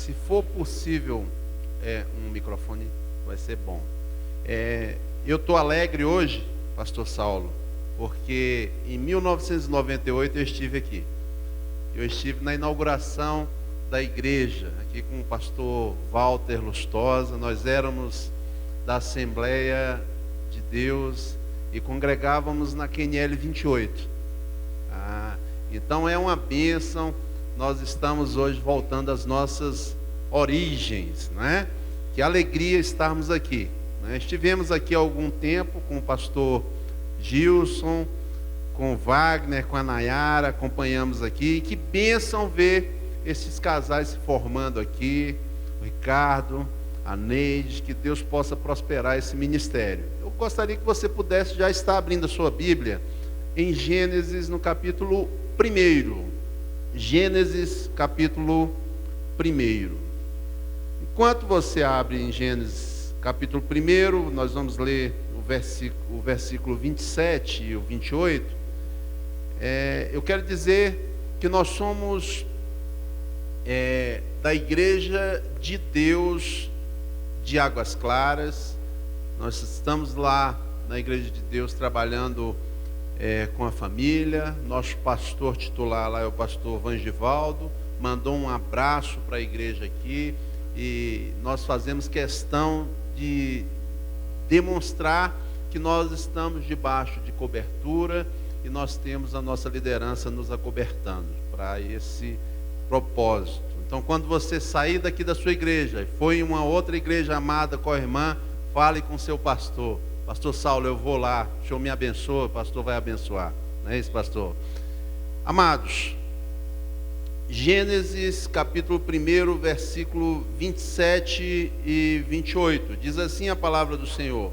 Se for possível, um microfone vai ser bom. Eu estou alegre hoje, pastor Saulo, porque em 1998 eu estive aqui. Eu estive na inauguração da igreja, aqui com o pastor Walter Lustosa. Nós éramos da Assembleia de Deus e congregávamos na QNL 28. Então é uma bênção. Nós estamos hoje voltando às nossas origens, né? Que alegria estarmos aqui, né? Estivemos aqui há algum tempo com o pastor Gilson, com o Wagner, com a Nayara, acompanhamos aqui. Que bênção ver esses casais se formando aqui, o Ricardo, a Neide, que Deus possa prosperar esse ministério. Eu gostaria que você pudesse já estar abrindo a sua Bíblia em Gênesis, no capítulo 1. Gênesis, capítulo 1. Enquanto você abre em Gênesis, capítulo 1, nós vamos ler o versículo 27 e o 28. Eu quero dizer que nós somos da Igreja de Deus de Águas Claras. Nós estamos lá na Igreja de Deus trabalhando com a família. Nosso pastor titular lá é o pastor Vangivaldo, mandou um abraço para a igreja aqui, e nós fazemos questão de demonstrar que nós estamos debaixo de cobertura e nós temos a nossa liderança nos acobertando para esse propósito. Então, quando você sair daqui da sua igreja e for em uma outra igreja amada com a irmã, fale com seu pastor: pastor Saulo, eu vou lá, o senhor me abençoa, o pastor vai abençoar. Não é isso, pastor? Amados, Gênesis capítulo 1, versículo 27 e 28, diz assim a palavra do Senhor: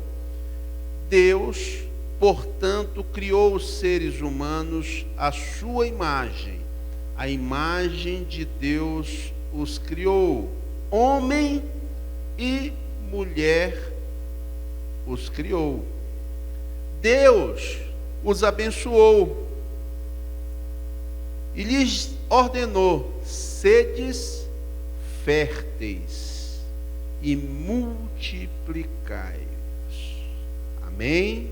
Deus, portanto, criou os seres humanos à sua imagem, a imagem de Deus os criou, homem e mulher os criou. Deus os abençoou e lhes ordenou: sedes férteis e multiplicai-vos. Amém?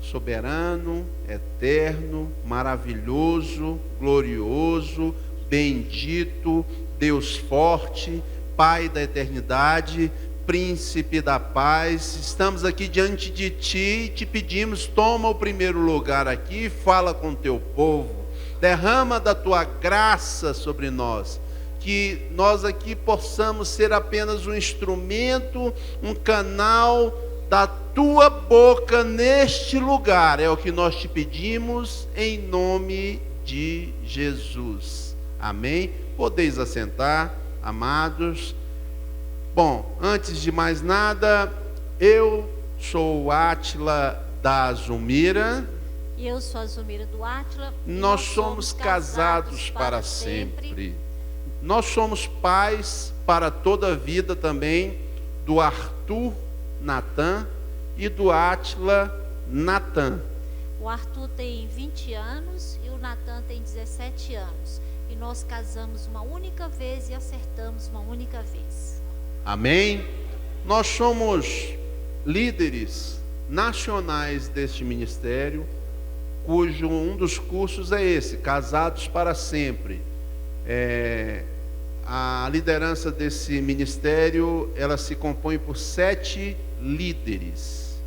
Soberano, eterno, maravilhoso, glorioso, bendito, Deus forte, Pai da eternidade, Príncipe da paz, estamos aqui diante de Ti e te pedimos: toma o primeiro lugar aqui, fala com o Teu povo, derrama da Tua graça sobre nós, que nós aqui possamos ser apenas um instrumento, um canal da Tua boca neste lugar. É o que nós te pedimos em nome de Jesus. Amém? Podeis assentar, amados. Bom, antes de mais nada, eu sou o Átila da Zumira. E eu sou a Zumira do Átila. Nós somos casados para sempre. Nós somos pais para toda a vida também do Arthur Natan e do Átila Natan. O Arthur tem 20 anos e o Natan tem 17 anos. E nós casamos uma única vez e acertamos uma única vez. Amém? Nós somos líderes nacionais deste ministério, cujo um dos cursos é esse, Casados para Sempre. A liderança desse ministério, ela se compõe por 7 líderes.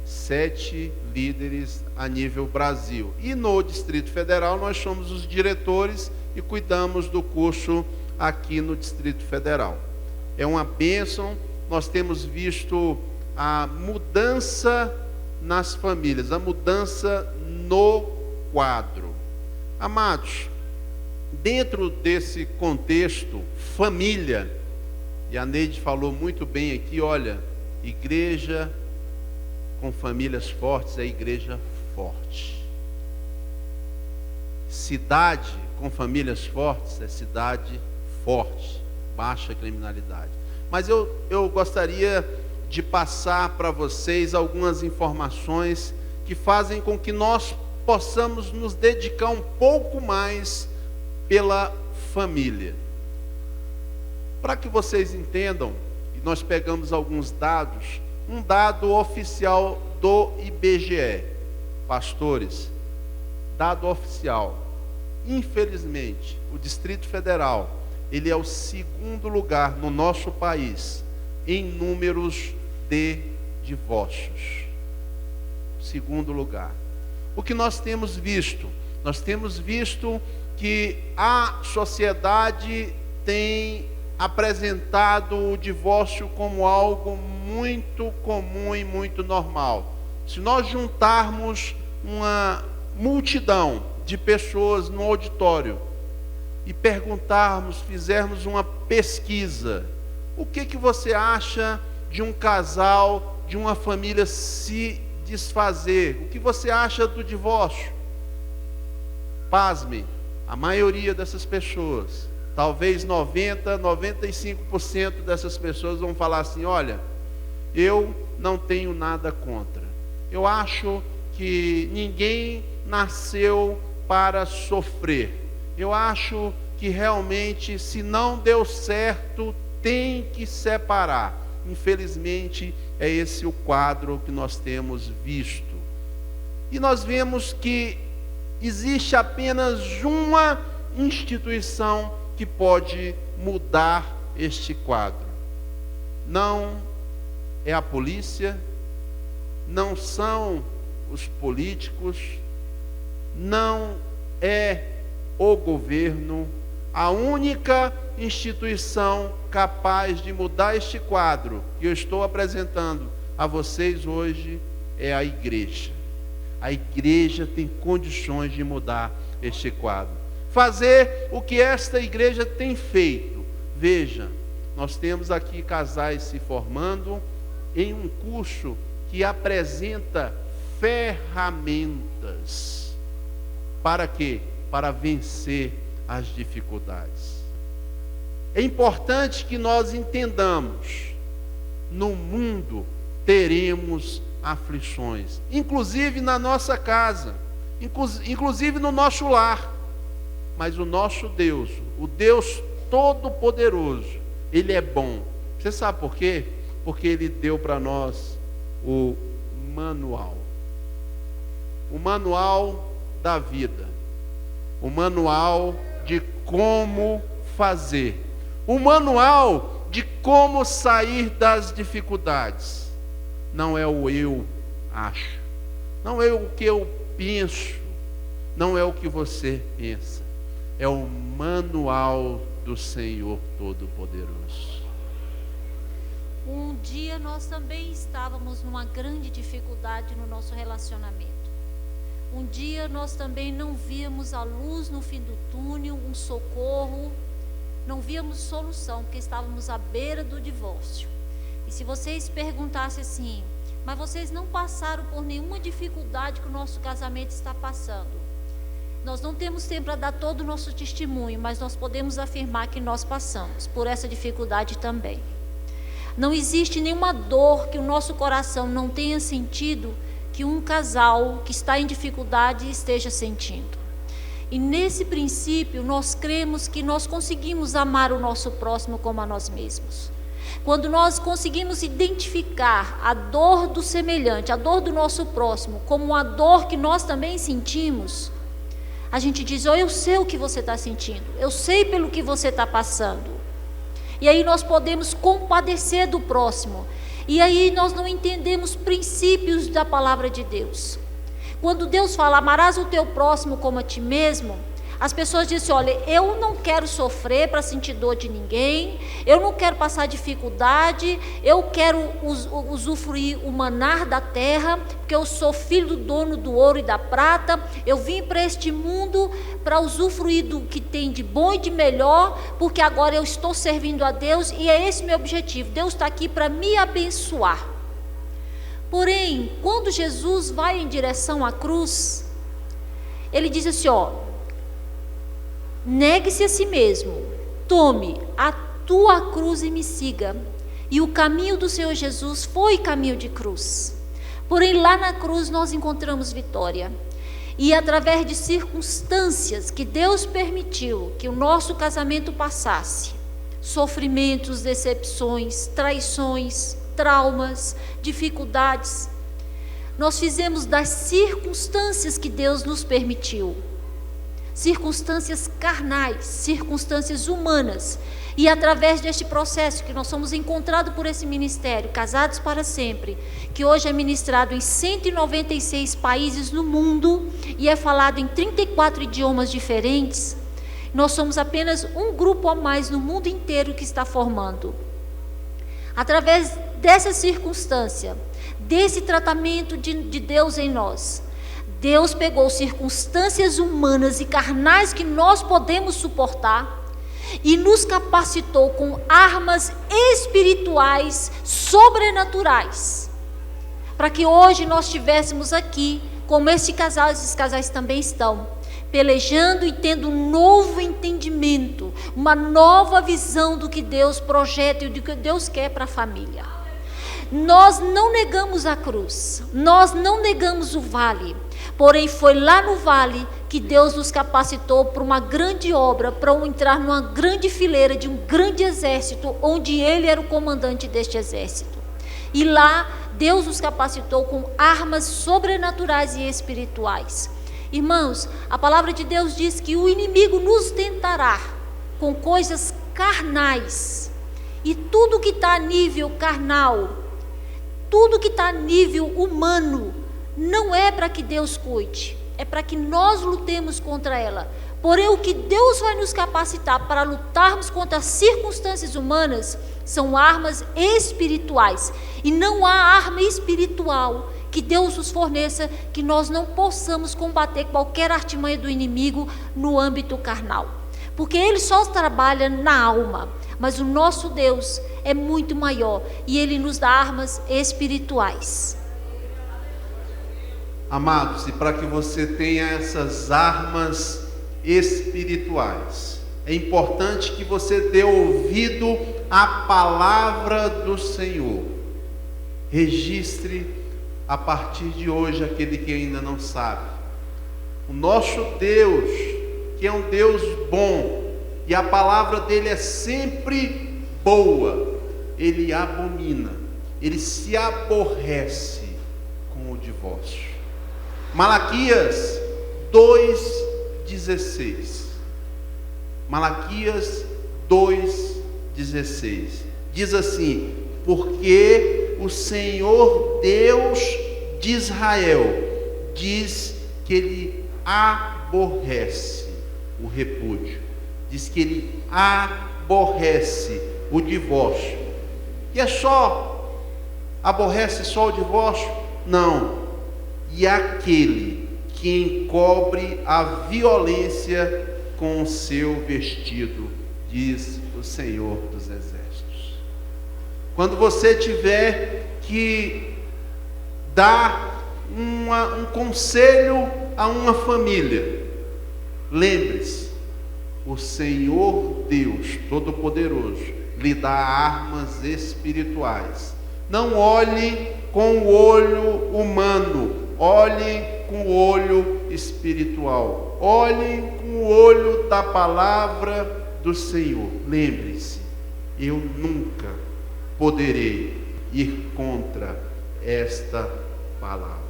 7 líderes a nível Brasil. E no Distrito Federal nós somos os diretores e cuidamos do curso aqui no Distrito Federal. É uma bênção. Nós temos visto a mudança nas famílias, a mudança no quadro. Amados, dentro desse contexto, família, e a Neide falou muito bem aqui, olha, igreja com famílias fortes é igreja forte. Cidade com famílias fortes é cidade forte, baixa criminalidade. Mas eu gostaria de passar para vocês algumas informações que fazem com que nós possamos nos dedicar um pouco mais pela família. Para que vocês entendam, e nós pegamos alguns dados, um dado oficial do IBGE, pastores, dado oficial. Infelizmente, o Distrito Federal, ele é o segundo lugar no nosso país em números de divórcios. Segundo lugar. O que nós temos visto? Nós temos visto que a sociedade tem apresentado o divórcio como algo muito comum e muito normal. Se nós juntarmos uma multidão de pessoas no auditório e perguntarmos, fizermos uma pesquisa, o que você acha de um casal, de uma família se desfazer? O que você acha do divórcio? Pasme, a maioria dessas pessoas, talvez 95% dessas pessoas vão falar assim: olha, eu não tenho nada contra. Eu acho que ninguém nasceu para sofrer. Eu acho que realmente, se não deu certo, tem que separar. Infelizmente, é esse o quadro que nós temos visto. E nós vemos que existe apenas uma instituição que pode mudar este quadro. Não é a polícia, não são os políticos, não é o governo. A única instituição capaz de mudar este quadro que eu estou apresentando a vocês hoje é a igreja. A igreja tem condições de mudar este quadro. Fazer o que esta igreja tem feito. Veja, nós temos aqui casais se formando em um curso que apresenta ferramentas. Para quê? Para vencer as dificuldades. É importante que nós entendamos, no mundo teremos aflições, inclusive na nossa casa, inclusive no nosso lar, mas o nosso Deus, o Deus Todo-Poderoso, Ele é bom. Você sabe por quê? Porque Ele deu para nós o manual da vida, o manual de como fazer, o manual de como sair das dificuldades. Não é o eu acho, não é o que eu penso, não é o que você pensa, é o manual do Senhor Todo-Poderoso. Um dia nós também estávamos numa grande dificuldade no nosso relacionamento. Um dia nós também não víamos a luz no fim do túnel, um socorro, não víamos solução, porque estávamos à beira do divórcio. E se vocês perguntassem assim, mas vocês não passaram por nenhuma dificuldade que o nosso casamento está passando? Nós não temos tempo para dar todo o nosso testemunho, mas nós podemos afirmar que nós passamos por essa dificuldade também. Não existe nenhuma dor que o nosso coração não tenha sentido, que um casal que está em dificuldade esteja sentindo. E nesse princípio, nós cremos que nós conseguimos amar o nosso próximo como a nós mesmos. Quando nós conseguimos identificar a dor do semelhante, a dor do nosso próximo, como uma dor que nós também sentimos, a gente diz: oh, eu sei o que você está sentindo, eu sei pelo que você está passando. E aí nós podemos compadecer do próximo. E aí nós não entendemos princípios da palavra de Deus. Quando Deus fala, amarás o teu próximo como a ti mesmo, as pessoas dizem: olha, eu não quero sofrer para sentir dor de ninguém, eu não quero passar dificuldade, eu quero usufruir o manar da terra, porque eu sou filho do dono do ouro e da prata, eu vim para este mundo para usufruir do que tem de bom e de melhor, porque agora eu estou servindo a Deus e é esse meu objetivo. Deus está aqui para me abençoar. Porém, quando Jesus vai em direção à cruz, Ele diz assim, negue-se a si mesmo, tome a tua cruz e me siga. E o caminho do Senhor Jesus foi caminho de cruz. Porém, lá na cruz nós encontramos vitória. E através de circunstâncias que Deus permitiu que o nosso casamento passasse, sofrimentos, decepções, traições, traumas, dificuldades, nós fizemos das circunstâncias que Deus nos permitiu, circunstâncias carnais, circunstâncias humanas, e através deste processo que nós somos encontrados por esse ministério, Casados para Sempre, que hoje é ministrado em 196 países no mundo e é falado em 34 idiomas diferentes, nós somos apenas um grupo a mais no mundo inteiro que está formando. Através dessa circunstância, desse tratamento de Deus em nós, Deus pegou circunstâncias humanas e carnais que nós podemos suportar e nos capacitou com armas espirituais sobrenaturais, para que hoje nós estivéssemos aqui, como esses casais também estão, pelejando e tendo um novo entendimento, uma nova visão do que Deus projeta e do que Deus quer para a família. Nós não negamos a cruz, nós não negamos o vale, porém foi lá no vale que Deus nos capacitou para uma grande obra, para entrar numa grande fileira de um grande exército, onde Ele era o comandante deste exército. E lá Deus nos capacitou com armas sobrenaturais e espirituais. Irmãos, a palavra de Deus diz que o inimigo nos tentará com coisas carnais, e tudo que está a nível carnal, tudo que está a nível humano, não é para que Deus cuide, é para que nós lutemos contra ela. Porém, o que Deus vai nos capacitar para lutarmos contra as circunstâncias humanas são armas espirituais, e não há arma espiritual que Deus nos forneça que nós não possamos combater qualquer artimanha do inimigo no âmbito carnal, porque ele só trabalha na alma, mas o nosso Deus é muito maior e Ele nos dá armas espirituais. Amados, e para que você tenha essas armas espirituais, é importante que você dê ouvido à palavra do Senhor. Registre a partir de hoje, aquele que ainda não sabe, o nosso Deus, que é um Deus bom, e a palavra dele é sempre boa, ele abomina, ele se aborrece com o divórcio. Malaquias 2,16. Malaquias 2,16 diz assim: porque o Senhor Deus de Israel diz que ele aborrece o repúdio, diz que ele aborrece o divórcio. E é só, aborrece só o divórcio? Não. E aquele que encobre a violência com o seu vestido, diz o Senhor dos Exércitos. Quando você tiver que dar um conselho a uma família, lembre-se, o Senhor Deus Todo-Poderoso lhe dá armas espirituais. Não olhe com o olho humano, olhe com o olho espiritual, olhe com o olho da palavra do Senhor. Lembre-se, eu nunca poderei ir contra esta palavra.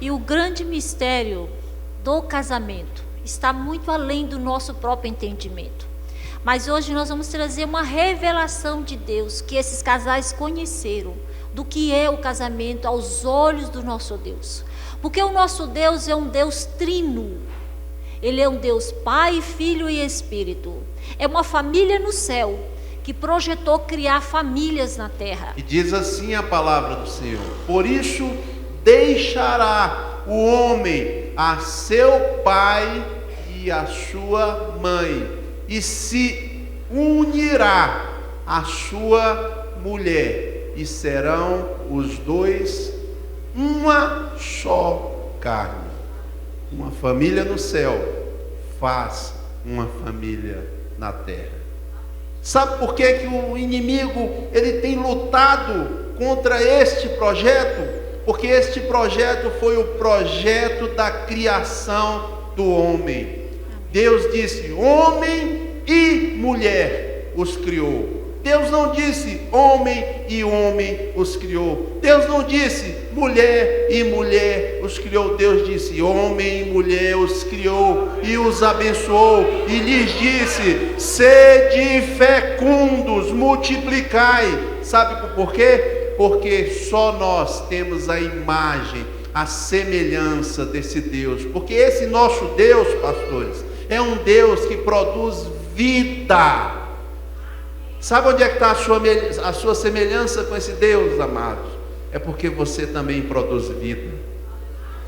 E o grande mistério do casamento está muito além do nosso próprio entendimento. Mas hoje nós vamos trazer uma revelação de Deus que esses casais conheceram do que é o casamento aos olhos do nosso Deus. Porque o nosso Deus é um Deus trino. Ele é um Deus Pai, Filho e Espírito. É uma família no céu que projetou criar famílias na terra. E diz assim a palavra do Senhor: por isso deixará o homem a seu pai e a sua mãe, e se unirá à sua mulher, e serão os dois uma só carne. Uma família no céu faz uma família na terra. Sabe por que o inimigo ele tem lutado contra este projeto? Porque este projeto foi o projeto da criação do homem. Deus disse: homem e mulher os criou. Deus não disse homem e homem os criou. Deus não disse mulher e mulher os criou. Deus disse homem e mulher os criou e os abençoou e lhes disse: sede fecundos, multiplicai. Sabe por quê? Porque só nós temos a imagem, a semelhança desse Deus. Porque esse nosso Deus, pastores, é um Deus que produz vida. Sabe onde é que está a sua semelhança com esse Deus, amados? É porque você também produz vida.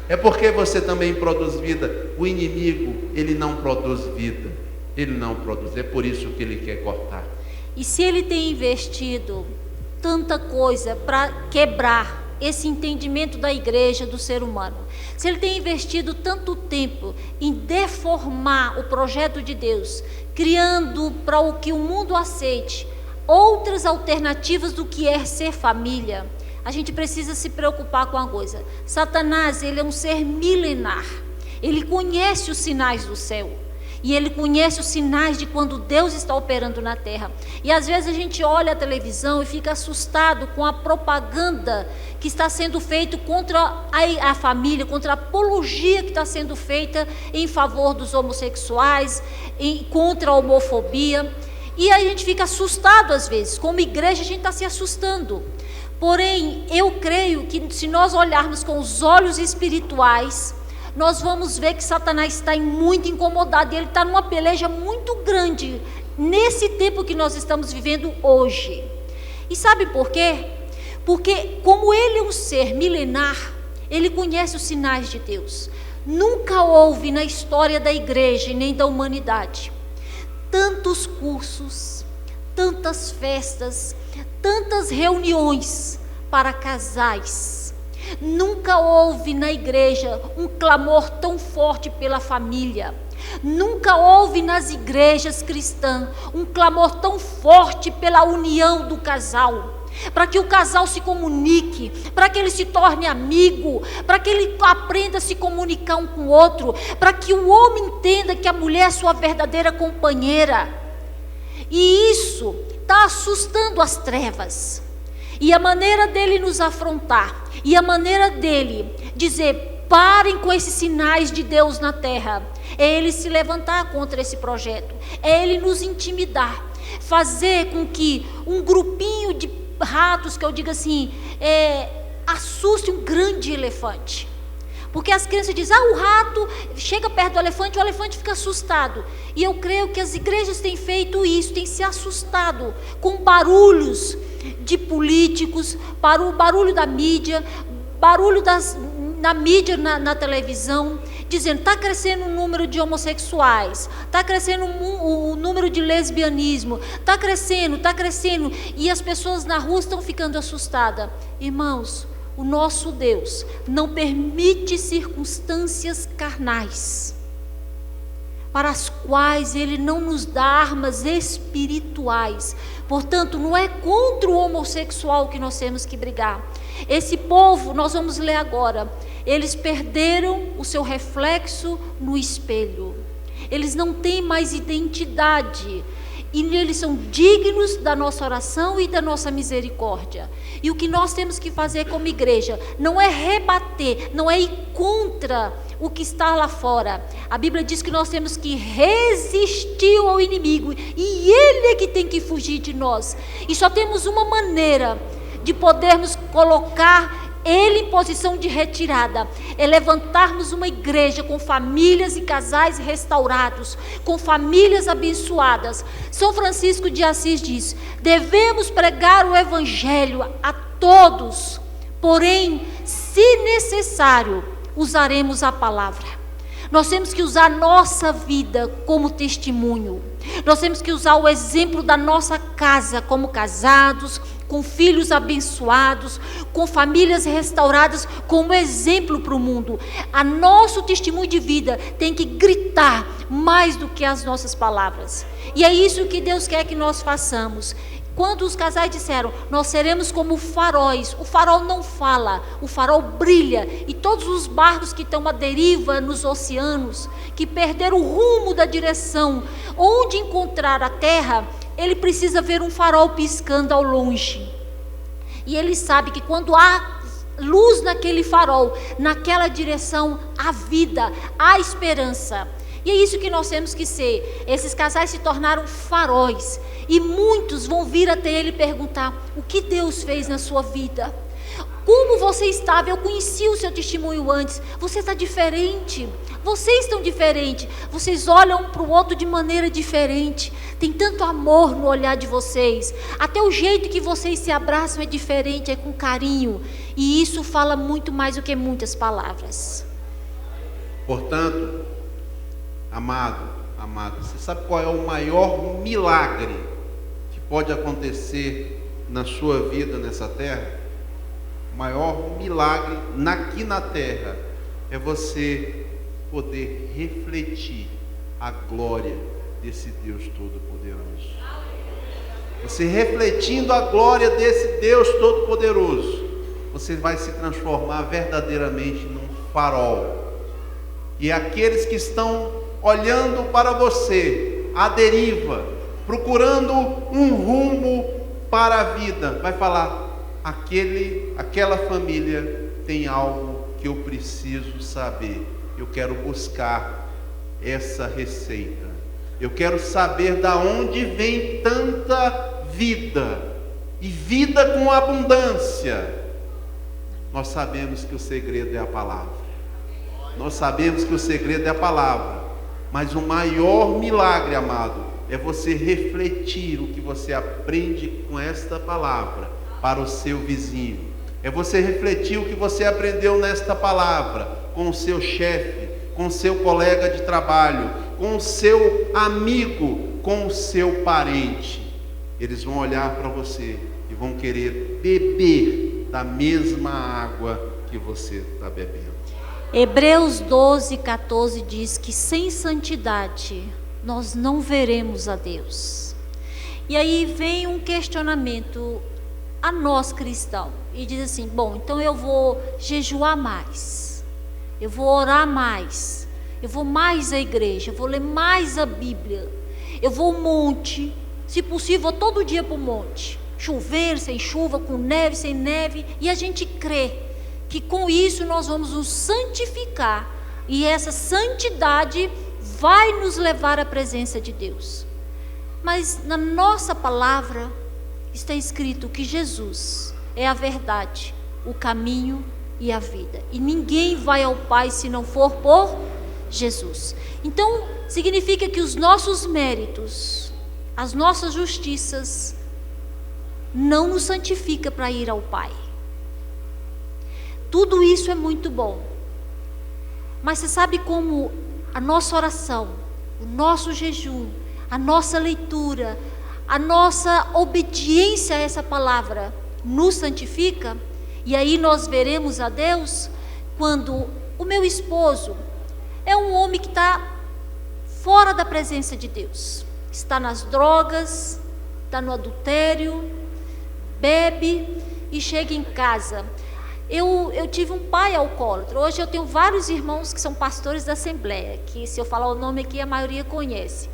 É porque você também produz vida. O inimigo, ele não produz vida. Ele não produz. É por isso que ele quer cortar. E se ele tem investido tanta coisa para quebrar esse entendimento da igreja, do ser humano, se ele tem investido tanto tempo em deformar o projeto de Deus, criando para o que o mundo aceite outras alternativas do que é ser família, a gente precisa se preocupar com uma coisa: Satanás, ele é um ser milenar, ele conhece os sinais do céu, e ele conhece os sinais de quando Deus está operando na terra. E às vezes a gente olha a televisão e fica assustado com a propaganda que está sendo feita contra a família, contra a apologia que está sendo feita em favor dos homossexuais, contra a homofobia. E a gente fica assustado às vezes. Como igreja a gente está se assustando. Porém, eu creio que se nós olharmos com os olhos espirituais, nós vamos ver que Satanás está muito incomodado, e ele está numa peleja muito grande, nesse tempo que nós estamos vivendo hoje. E sabe por quê? Porque como ele é um ser milenar, ele conhece os sinais de Deus. Nunca houve na história da igreja e nem da humanidade tantos cursos, tantas festas, tantas reuniões para casais. Nunca houve na igreja um clamor tão forte pela família. Nunca houve nas igrejas cristãs um clamor tão forte pela união do casal, para que o casal se comunique, para que ele se torne amigo, para que ele aprenda a se comunicar um com o outro, para que o homem entenda que a mulher é sua verdadeira companheira. E isso está assustando as trevas. E a maneira dele nos afrontar, e a maneira dele dizer: parem com esses sinais de Deus na terra, é ele se levantar contra esse projeto, é ele nos intimidar, fazer com que um grupinho de ratos, que eu digo assim, assuste um grande elefante. Porque as crianças dizem: o rato chega perto do elefante, o elefante fica assustado. E eu creio que as igrejas têm feito isso, têm se assustado com barulhos de políticos, barulho da mídia, barulho na mídia, na televisão, dizendo: está crescendo o número de homossexuais, está crescendo o número de lesbianismo, está crescendo, e as pessoas na rua estão ficando assustadas. Irmãos, o nosso Deus não permite circunstâncias carnais, para as quais Ele não nos dá armas espirituais. Portanto, não é contra o homossexual que nós temos que brigar. Esse povo, nós vamos ler agora, eles perderam o seu reflexo no espelho. Eles não têm mais identidade. E eles são dignos da nossa oração e da nossa misericórdia. E o que nós temos que fazer como igreja não é rebater, não é ir contra o que está lá fora. A Bíblia diz que nós temos que resistir ao inimigo, e ele é que tem que fugir de nós. E só temos uma maneira de podermos colocar ele em posição de retirada, é levantarmos uma igreja com famílias e casais restaurados, com famílias abençoadas. São Francisco de Assis diz: devemos pregar o evangelho a todos, porém, se necessário, usaremos a palavra. Nós temos que usar nossa vida como testemunho. Nós temos que usar o exemplo da nossa casa como casados, com filhos abençoados, com famílias restauradas, como exemplo para o mundo. A nosso testemunho de vida tem que gritar mais do que as nossas palavras. E é isso que Deus quer que nós façamos. Quando os casais disseram, nós seremos como faróis, o farol não fala, o farol brilha, e todos os barcos que estão à deriva nos oceanos, que perderam o rumo da direção, onde encontrar a terra, ele precisa ver um farol piscando ao longe. E ele sabe que quando há luz naquele farol, naquela direção, há vida, há esperança. E é isso que nós temos que ser. Esses casais se tornaram faróis. E muitos vão vir até ele perguntar, o que Deus fez na sua vida? Como você estava? Eu conheci o seu testemunho antes. Você está diferente. Vocês estão diferentes. Vocês olham um para o outro de maneira diferente. Tem tanto amor no olhar de vocês. Até o jeito que vocês se abraçam é diferente, é com carinho. E isso fala muito mais do que muitas palavras. Portanto, amado, você sabe qual é o maior milagre que pode acontecer na sua vida nessa terra? O maior milagre aqui na terra é você poder refletir a glória desse Deus Todo-Poderoso. Você refletindo a glória desse Deus Todo-Poderoso, você vai se transformar verdadeiramente num farol. E aqueles que estão olhando para você, à deriva, procurando um rumo para a vida, vai falar, aquela família tem algo que eu preciso saber, eu quero buscar essa receita, eu quero saber da onde vem tanta vida, e vida com abundância. Nós sabemos que o segredo é a palavra, nós sabemos que o segredo é a palavra, mas o maior milagre, amado, é você refletir o que você aprende com esta palavra para o seu vizinho. É você refletir o que você aprendeu nesta palavra com o seu chefe, com o seu colega de trabalho, com o seu amigo, com o seu parente. Eles vão olhar para você e vão querer beber da mesma água que você está bebendo. Hebreus 12:14 diz que sem santidade nós não veremos a Deus. E aí vem um questionamento a nós cristãos, e diz assim, bom, então eu vou jejuar mais, eu vou orar mais, eu vou mais à igreja, eu vou ler mais a Bíblia, eu vou ao monte, se possível vou todo dia para o monte, chover, sem chuva, com neve, sem neve, e a gente crê que com isso nós vamos nos santificar, e essa santidade vai nos levar à presença de Deus. Mas na nossa palavra está escrito que Jesus é a verdade, o caminho e a vida, e ninguém vai ao Pai se não for por Jesus. Então significa que os nossos méritos, as nossas justiças não nos santifica para ir ao Pai. Tudo isso é muito bom, mas você sabe como a nossa oração, o nosso jejum, a nossa leitura, a nossa obediência a essa palavra nos santifica? E aí nós veremos a Deus quando o meu esposo é um homem que está fora da presença de Deus, está nas drogas, está no adultério, bebe e chega em casa. Eu tive um pai alcoólatra. Hoje eu tenho vários irmãos que são pastores da Assembleia, que se eu falar o nome aqui a maioria conhece.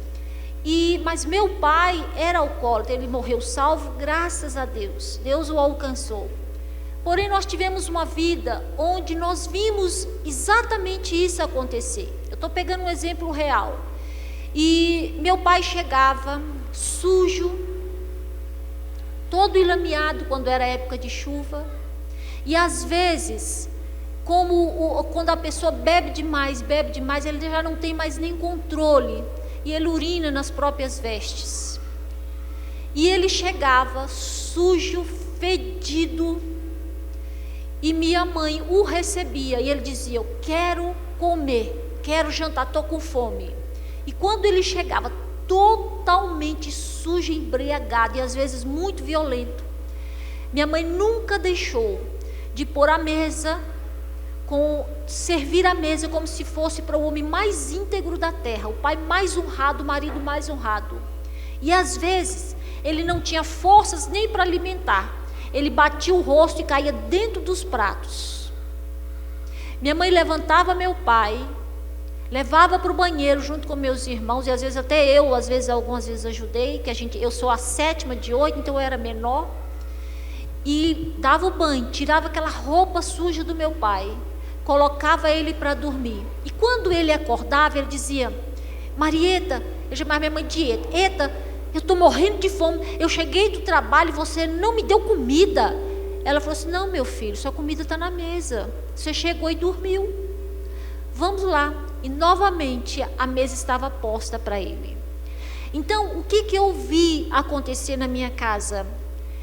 Mas meu pai era alcoólatra, ele morreu salvo, graças a Deus, Deus o alcançou. Porém nós tivemos uma vida onde nós vimos exatamente isso acontecer. Eu estou pegando um exemplo real. E meu pai chegava sujo, todo enlameado quando era época de chuva. E às vezes, quando a pessoa bebe demais, ele já não tem mais nem controle, e ele urina nas próprias vestes. E ele chegava sujo, fedido, e minha mãe o recebia, e ele dizia, eu quero comer, quero jantar, estou com fome. E quando ele chegava totalmente sujo, embriagado, e às vezes muito violento, minha mãe nunca deixou de pôr a mesa, servir a mesa como se fosse para o homem mais íntegro da terra, o pai mais honrado, o marido mais honrado. E às vezes Ele não tinha forças nem para alimentar. Ele batia o rosto e caía dentro dos pratos. Minha mãe levantava meu pai, levava para o banheiro junto com meus irmãos, e às vezes até eu, algumas vezes ajudei, eu sou a 7ª de 8, então eu era menor, e dava o banho, tirava aquela roupa suja do meu pai, colocava ele para dormir. E quando ele acordava, ele dizia: Marieta, eu chamava minha mãe de Eta, eu estou morrendo de fome, eu cheguei do trabalho e você não me deu comida. Ela falou assim: não, meu filho, sua comida está na mesa, você chegou e dormiu, vamos lá. E novamente a mesa estava posta para ele. Então, o que eu vi acontecer na minha casa?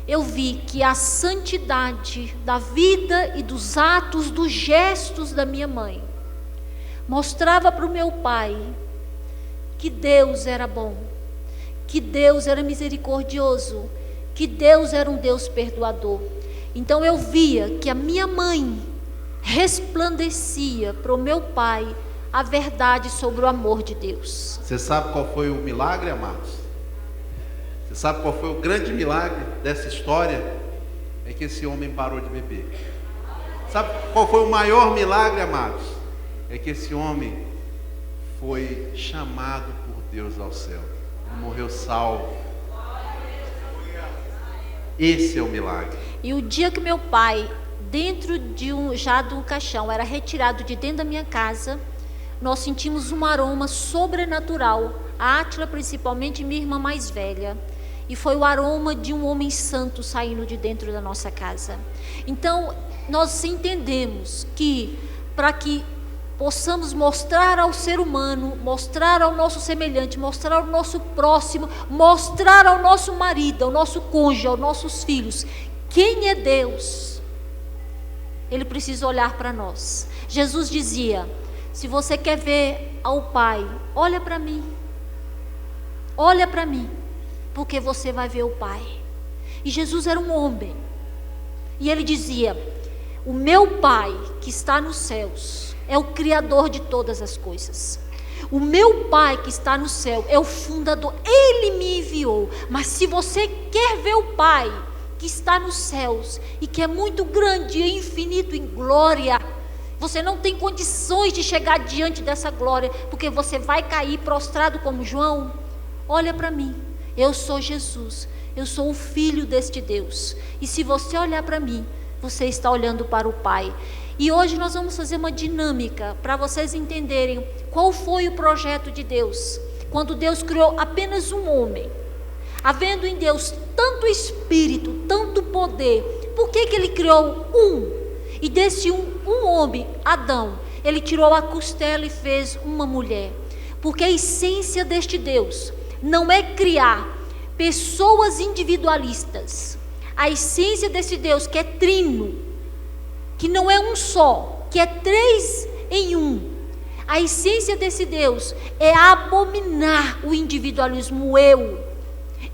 Eu vi que a santidade da vida e dos atos, dos gestos da minha mãe, mostrava para o meu pai que Deus era bom, que Deus era misericordioso, que Deus era um Deus perdoador. Então eu via que a minha mãe resplandecia para o meu pai a verdade sobre o amor de Deus. Você sabe qual foi o milagre, amados? Você sabe qual foi o grande milagre dessa história? É que esse homem parou de beber. Sabe qual foi o maior milagre, amados? É que esse homem foi chamado por Deus ao céu. Ele morreu salvo. Esse é o milagre. E o dia que meu pai, dentro de um caixão, era retirado de dentro da minha casa, nós sentimos um aroma sobrenatural. A Átila, principalmente, minha irmã mais velha. E foi o aroma de um homem santo saindo de dentro da nossa casa. Então, nós entendemos que, para que possamos mostrar ao ser humano, mostrar ao nosso semelhante, mostrar ao nosso próximo, mostrar ao nosso marido, ao nosso cônjuge, aos nossos filhos, quem é Deus, ele precisa olhar para nós. Jesus dizia: se você quer ver ao Pai, olha para mim. Olha para mim, porque você vai ver o Pai. E Jesus era um homem. E ele dizia: o meu Pai que está nos céus é o Criador de todas as coisas. O meu Pai que está no céu é o fundador. Ele me enviou. Mas se você quer ver o Pai que está nos céus e que é muito grande e infinito em glória, você não tem condições de chegar diante dessa glória, porque você vai cair prostrado como João. Olha para mim, eu sou Jesus, eu sou o Filho deste Deus, e se você olhar para mim, você está olhando para o Pai. E hoje nós vamos fazer uma dinâmica, para vocês entenderem qual foi o projeto de Deus, quando Deus criou apenas um homem, havendo em Deus tanto Espírito, tanto poder, por que Ele criou um? E desse um homem, Adão, Ele tirou a costela e fez uma mulher. Porque a essência deste Deus não é criar pessoas individualistas. A essência desse Deus que é trino, que não é um só, que é 3 em 1. A essência desse Deus é abominar o individualismo, o eu.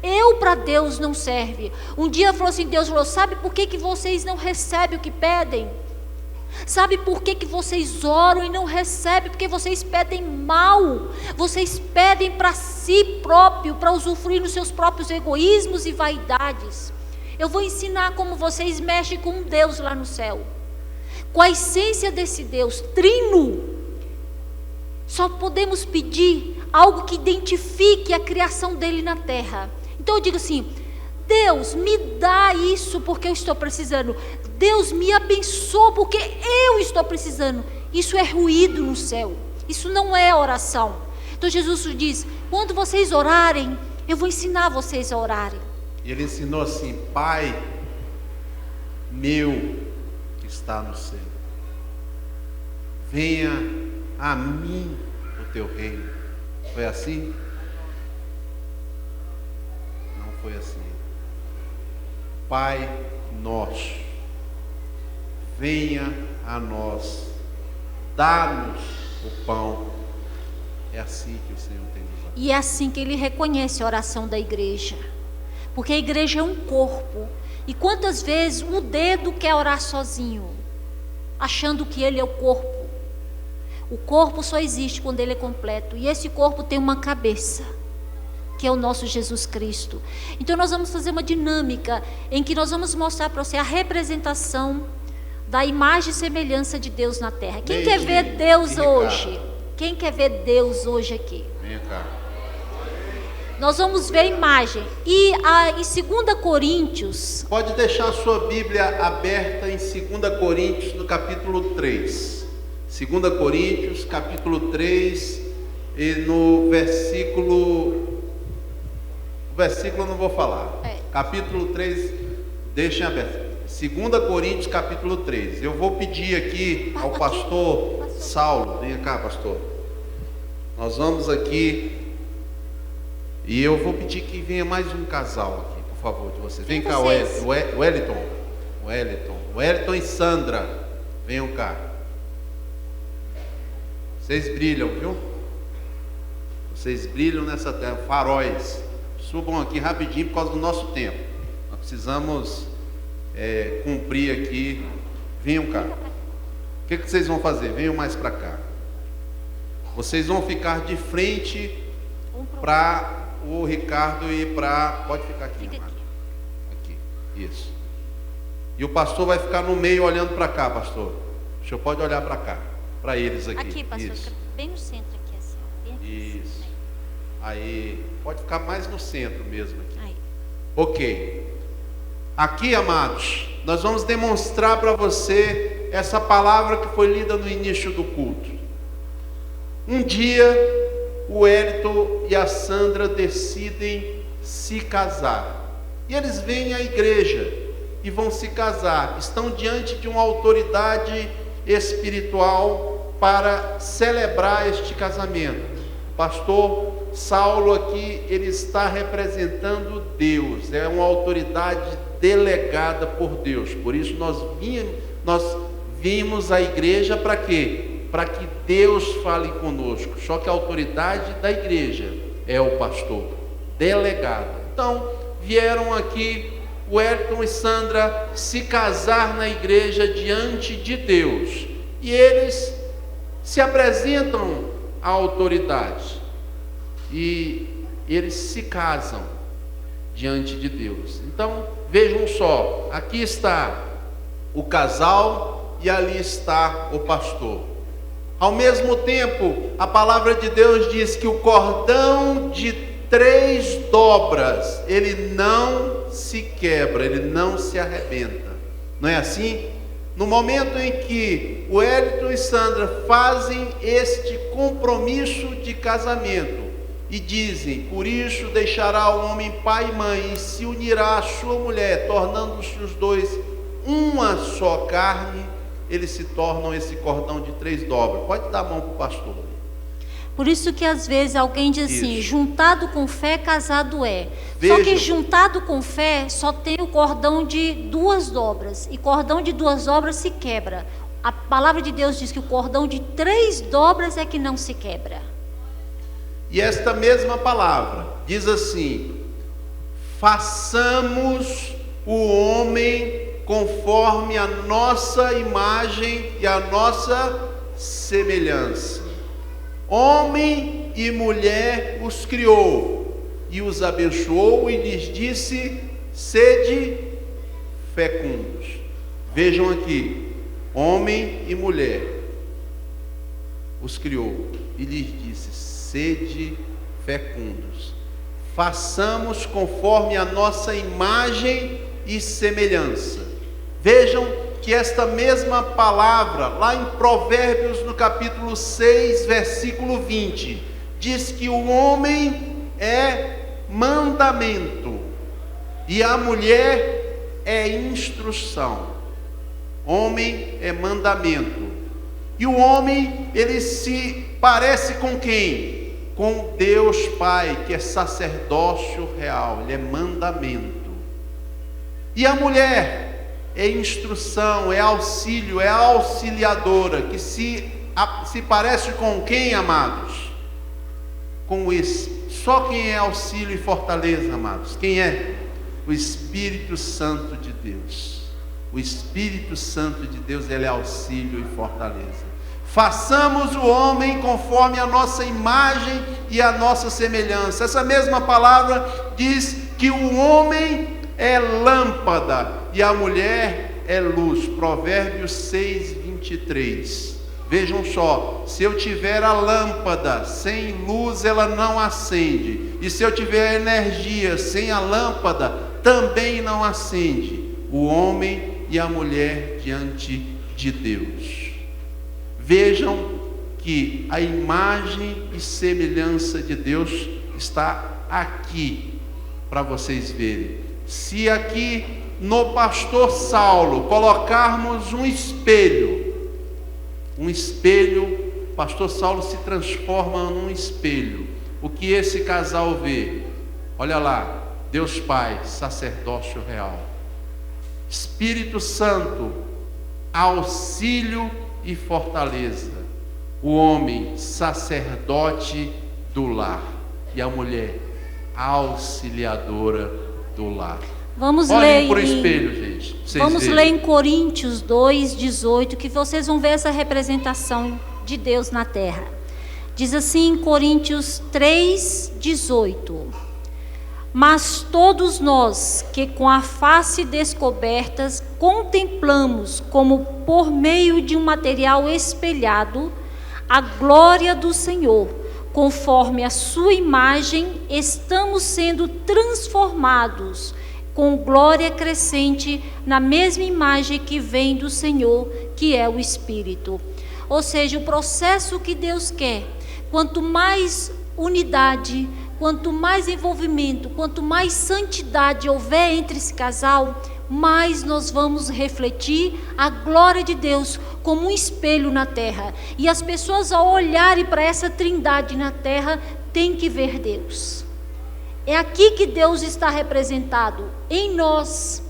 Eu para Deus não serve. Um dia falou assim, Deus falou: sabe por que vocês não recebem o que pedem? Sabe por que vocês oram e não recebem? Porque vocês pedem mal. Vocês pedem para si próprio, para usufruir nos seus próprios egoísmos e vaidades. Eu vou ensinar como vocês mexem com um Deus lá no céu, com a essência desse Deus trino. Só podemos pedir algo que identifique a criação dele na terra. Então eu digo assim: Deus, me dá isso porque eu estou precisando. Deus, me abençoa porque eu estou precisando. Isso é ruído no céu. Isso não é oração. Então Jesus diz: quando vocês orarem, eu vou ensinar vocês a orarem. E ele ensinou assim: Pai meu que está no céu, venha a mim o teu reino. Foi assim? Não foi assim. Pai nosso, venha a nós, dá-nos o pão. É assim que o Senhor tem usado. E é assim que Ele reconhece a oração da igreja, porque a igreja é um corpo. E quantas vezes o dedo quer orar sozinho, achando que ele é o corpo? O corpo só existe quando ele é completo. E esse corpo tem uma cabeça, que é o nosso Jesus Cristo. Então nós vamos fazer uma dinâmica em que nós vamos mostrar para você a representação da imagem e semelhança de Deus na terra. Quem quer ver Deus hoje? Quem quer ver Deus hoje aqui? Vem cá. Nós vamos ver a imagem. E em 2 Coríntios... Pode deixar a sua Bíblia aberta em 2 Coríntios, no capítulo 3. 2 Coríntios, capítulo 3, e no versículo... O versículo eu não vou falar. Capítulo 3, deixem aberto. 2 Coríntios, capítulo 3. Eu vou pedir aqui ao pastor Saulo. Venha cá, pastor. Nós vamos aqui... E eu vou pedir que venha mais um casal aqui, por favor, de vocês. Vem cá, Wellington e Sandra. Venham cá. Vocês brilham, viu? Vocês brilham nessa terra, faróis. Subam aqui rapidinho por causa do nosso tempo. Nós precisamos cumprir aqui. Venham cá. O que vocês vão fazer? Venham mais para cá. Vocês vão ficar de frente para o Ricardo ir para... Pode ficar aqui, Fica aqui. Isso. E o pastor vai ficar no meio olhando para cá, pastor. O senhor pode olhar para cá, para eles aqui. Aqui, pastor, isso. Bem no centro aqui, assim. Bem isso. Aí, pode ficar mais no centro mesmo aqui. Aí. Ok. Aqui, amados, nós vamos demonstrar para você essa palavra que foi lida no início do culto. Um dia... o Wellington e a Sandra decidem se casar. E eles vêm à igreja e vão se casar. Estão diante de uma autoridade espiritual para celebrar este casamento. O pastor Saulo aqui, ele está representando Deus. É uma autoridade delegada por Deus. Por isso nós vimos à igreja para quê? Para que Deus fale conosco. Só que a autoridade da igreja é o pastor, delegado. Então, vieram aqui Wellington e Sandra se casar na igreja diante de Deus. E eles se apresentam à autoridade. E eles se casam diante de Deus. Então, vejam só, aqui está o casal e ali está o pastor. Ao mesmo tempo, a palavra de Deus diz que o cordão de 3 dobras, ele não se quebra, ele não se arrebenta. Não é assim? No momento em que o Wellington e Sandra fazem este compromisso de casamento e dizem: por isso deixará o homem pai e mãe e se unirá à sua mulher, tornando-se os dois uma só carne, eles se tornam esse cordão de 3 dobras. Pode dar a mão para o pastor. Por isso que às vezes alguém diz assim: juntado com fé, casado é. Vejam. Só que juntado com fé só tem o cordão de 2 dobras. E cordão de 2 dobras se quebra. A palavra de Deus diz que o cordão de 3 dobras é que não se quebra. E esta mesma palavra diz assim: façamos o homem conforme a nossa imagem e a nossa semelhança. Homem e mulher os criou e os abençoou e lhes disse: sede fecundos. Vejam aqui, homem e mulher os criou e lhes disse: sede fecundos. Façamos conforme a nossa imagem e semelhança. Vejam que esta mesma palavra, lá em Provérbios, no capítulo 6, versículo 20, diz que o homem é mandamento e a mulher é instrução. Homem é mandamento. E o homem, ele se parece com quem? Com Deus Pai, que é sacerdócio real, ele é mandamento. E a mulher é instrução, é auxílio, é auxiliadora, que se parece com quem, amados? Com esse. Só quem é auxílio e fortaleza, amados? Quem é? O Espírito Santo de Deus. O Espírito Santo de Deus, ele é auxílio e fortaleza. Façamos o homem conforme a nossa imagem e a nossa semelhança. Essa mesma palavra diz que o homem é lâmpada e a mulher é luz. Provérbios 6:23. Vejam só, se eu tiver a lâmpada sem luz, ela não acende. E se eu tiver energia sem a lâmpada, também não acende. O homem e a mulher diante de Deus. Vejam que a imagem e semelhança de Deus está aqui para vocês verem. Se aqui no pastor Saulo colocarmos um espelho, o pastor Saulo se transforma num espelho. O que esse casal vê? Olha lá, Deus Pai, sacerdócio real. Espírito Santo, auxílio e fortaleza. O homem, sacerdote do lar. E a mulher, auxiliadora do lar. Vamos Olhem ler para o espelho, gente. Vamos ler em Coríntios 2:18, que vocês vão ver essa representação de Deus na terra. Diz assim em Coríntios 3:18: Mas todos nós que com a face descobertas contemplamos como por meio de um material espelhado a glória do Senhor, conforme a sua imagem, estamos sendo transformados com glória crescente na mesma imagem que vem do Senhor, que é o Espírito. Ou seja, o processo que Deus quer, quanto mais unidade, quanto mais envolvimento, quanto mais santidade houver entre esse casal, mais nós vamos refletir a glória de Deus como um espelho na terra. E as pessoas, ao olharem para essa trindade na terra, têm que ver Deus. É aqui que Deus está representado, em nós.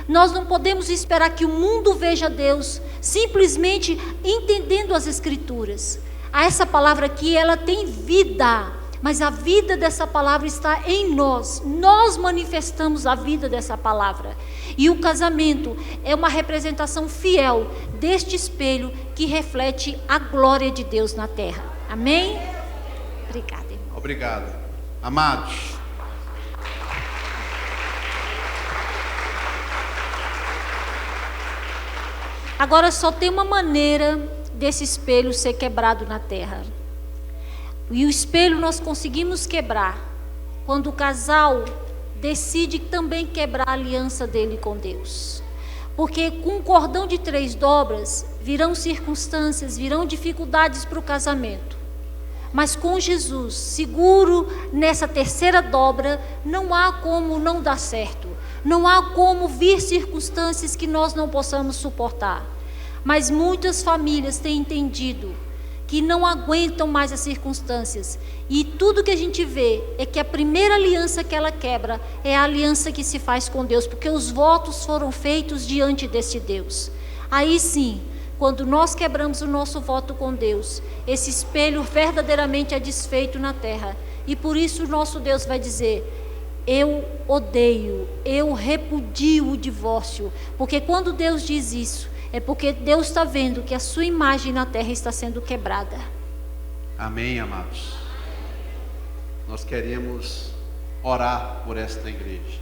Nós não podemos esperar que o mundo veja Deus simplesmente entendendo as Escrituras. Essa palavra aqui, ela tem vida, mas a vida dessa palavra está em nós. Nós manifestamos a vida dessa palavra. E o casamento é uma representação fiel deste espelho que reflete a glória de Deus na terra. Amém? Obrigada, irmão. Obrigado. Amados, agora só tem uma maneira desse espelho ser quebrado na terra. E o espelho nós conseguimos quebrar quando o casal decide também quebrar a aliança dele com Deus. Porque com um cordão de 3 dobras, virão circunstâncias, virão dificuldades para o casamento. Mas com Jesus, seguro nessa 3ª dobra, não há como não dar certo. Não há como vir circunstâncias que nós não possamos suportar. Mas muitas famílias têm entendido que não aguentam mais as circunstâncias. E tudo que a gente vê é que a primeira aliança que ela quebra é a aliança que se faz com Deus, porque os votos foram feitos diante desse Deus. Aí sim, quando nós quebramos o nosso voto com Deus, esse espelho verdadeiramente é desfeito na terra. E por isso o nosso Deus vai dizer: eu odeio, eu repudio o divórcio. Porque quando Deus diz isso, é porque Deus está vendo que a sua imagem na terra está sendo quebrada. amém, amados. Nós queremos orar por esta igreja.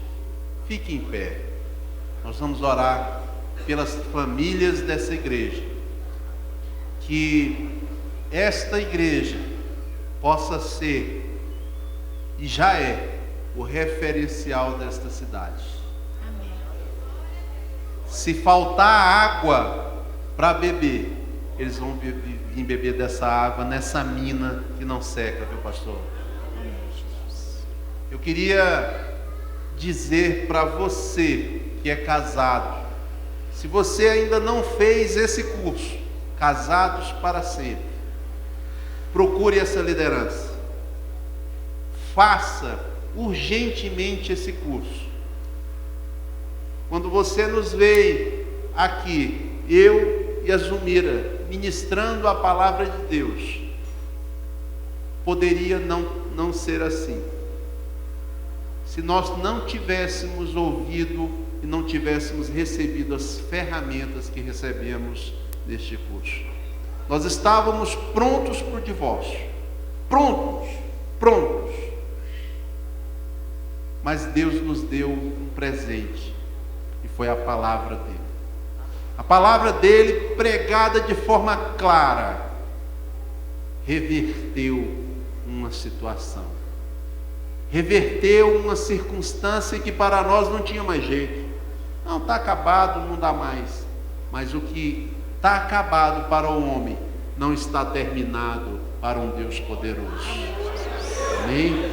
Fique em pé. Nós vamos orar pelas famílias dessa igreja. Que esta igreja possa ser, e já é, o referencial desta cidade. Amém. Se faltar água para beber, eles vão vir beber dessa água nessa mina que não seca, viu, pastor? Amém, Jesus. Eu queria dizer para você que é casado, se você ainda não fez esse curso, Casados para Sempre, procure essa liderança. Faça urgentemente esse curso. Quando você nos vê aqui, eu e a Zumira, ministrando a palavra de Deus, poderia não ser assim, se nós não tivéssemos ouvido e não tivéssemos recebido as ferramentas que recebemos neste curso. Nós estávamos prontos para o divórcio. Prontos. Mas Deus nos deu um presente, e foi a palavra dele. A palavra dele, pregada de forma clara, reverteu uma situação, reverteu uma circunstância que para nós não tinha mais jeito. Não, está acabado, não dá mais. Mas o que está acabado para o homem não está terminado para um Deus poderoso. Amém?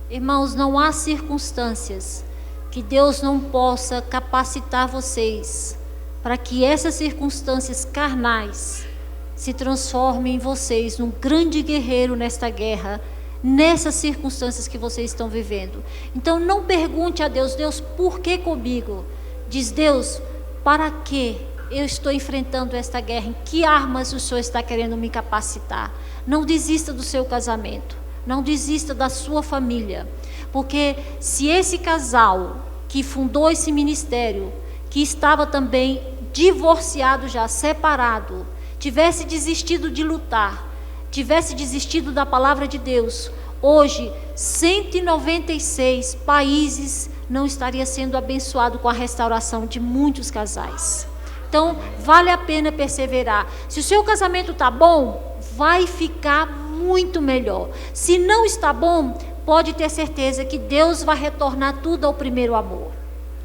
Irmãos, não há circunstâncias que Deus não possa capacitar vocês para que essas circunstâncias carnais se transformem em vocês num grande guerreiro nesta guerra, nessas circunstâncias que vocês estão vivendo. Então não pergunte a Deus: Deus, por que comigo? Diz: Deus, para que eu estou enfrentando esta guerra? Em que armas o Senhor está querendo me capacitar? Não desista do seu casamento, não desista da sua família, porque se esse casal que fundou esse ministério, que estava também divorciado já, separado, tivesse desistido de lutar, tivesse desistido da palavra de Deus, hoje 196 países não estaria sendo abençoado com a restauração de muitos casais. Então vale a pena perseverar. Se o seu casamento está bom, vai ficar muito melhor. Se não está bom, pode ter certeza que Deus vai retornar tudo ao primeiro amor.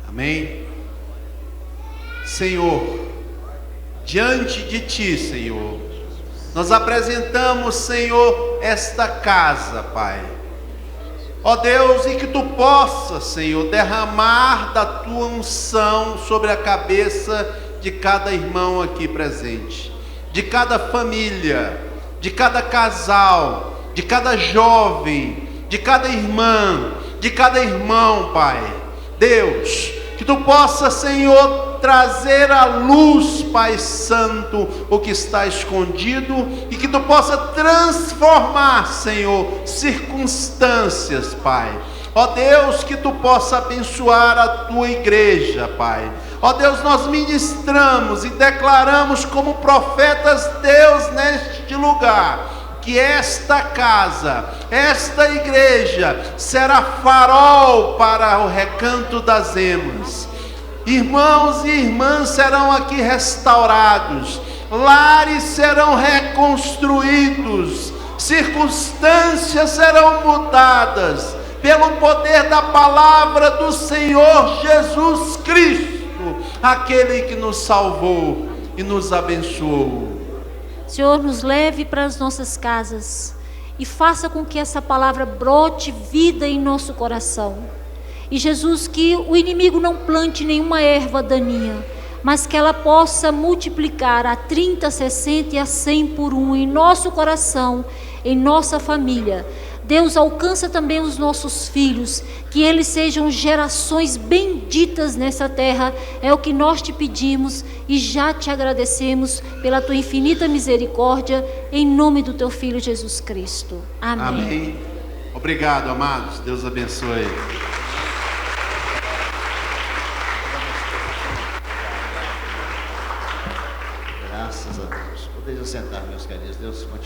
Amém? Senhor, diante de Ti, Senhor, nós apresentamos, Senhor, esta casa, Pai. Ó Deus, e que Tu possa, Senhor, derramar da Tua unção sobre a cabeça de cada irmão aqui presente, de cada família, de cada casal, de cada jovem, de cada irmã, de cada irmão, Pai. Deus, que Tu possa, Senhor, trazer à luz, Pai Santo, o que está escondido, e que Tu possa transformar, Senhor, circunstâncias, Pai. Ó Deus, que Tu possa abençoar a Tua igreja, Pai. Ó Deus, nós ministramos e declaramos como profetas, Deus, neste lugar, que esta casa, esta igreja, será farol para o recanto das emas. Irmãos e irmãs serão aqui restaurados, lares serão reconstruídos, circunstâncias serão mudadas, pelo poder da palavra do Senhor Jesus Cristo, aquele que nos salvou e nos abençoou. Senhor, nos leve para as nossas casas e faça com que essa palavra brote vida em nosso coração. E Jesus, que o inimigo não plante nenhuma erva daninha, mas que ela possa multiplicar a 30, 60 e a 100 por 1 em nosso coração, em nossa família. Deus, alcança também os nossos filhos, que eles sejam gerações benditas nessa terra. É o que nós te pedimos e já te agradecemos pela tua infinita misericórdia, em nome do teu Filho Jesus Cristo. Amém. Amém. Obrigado, amados. Deus abençoe. Graças a Deus. Podem sentar, meus queridos. Deus continue.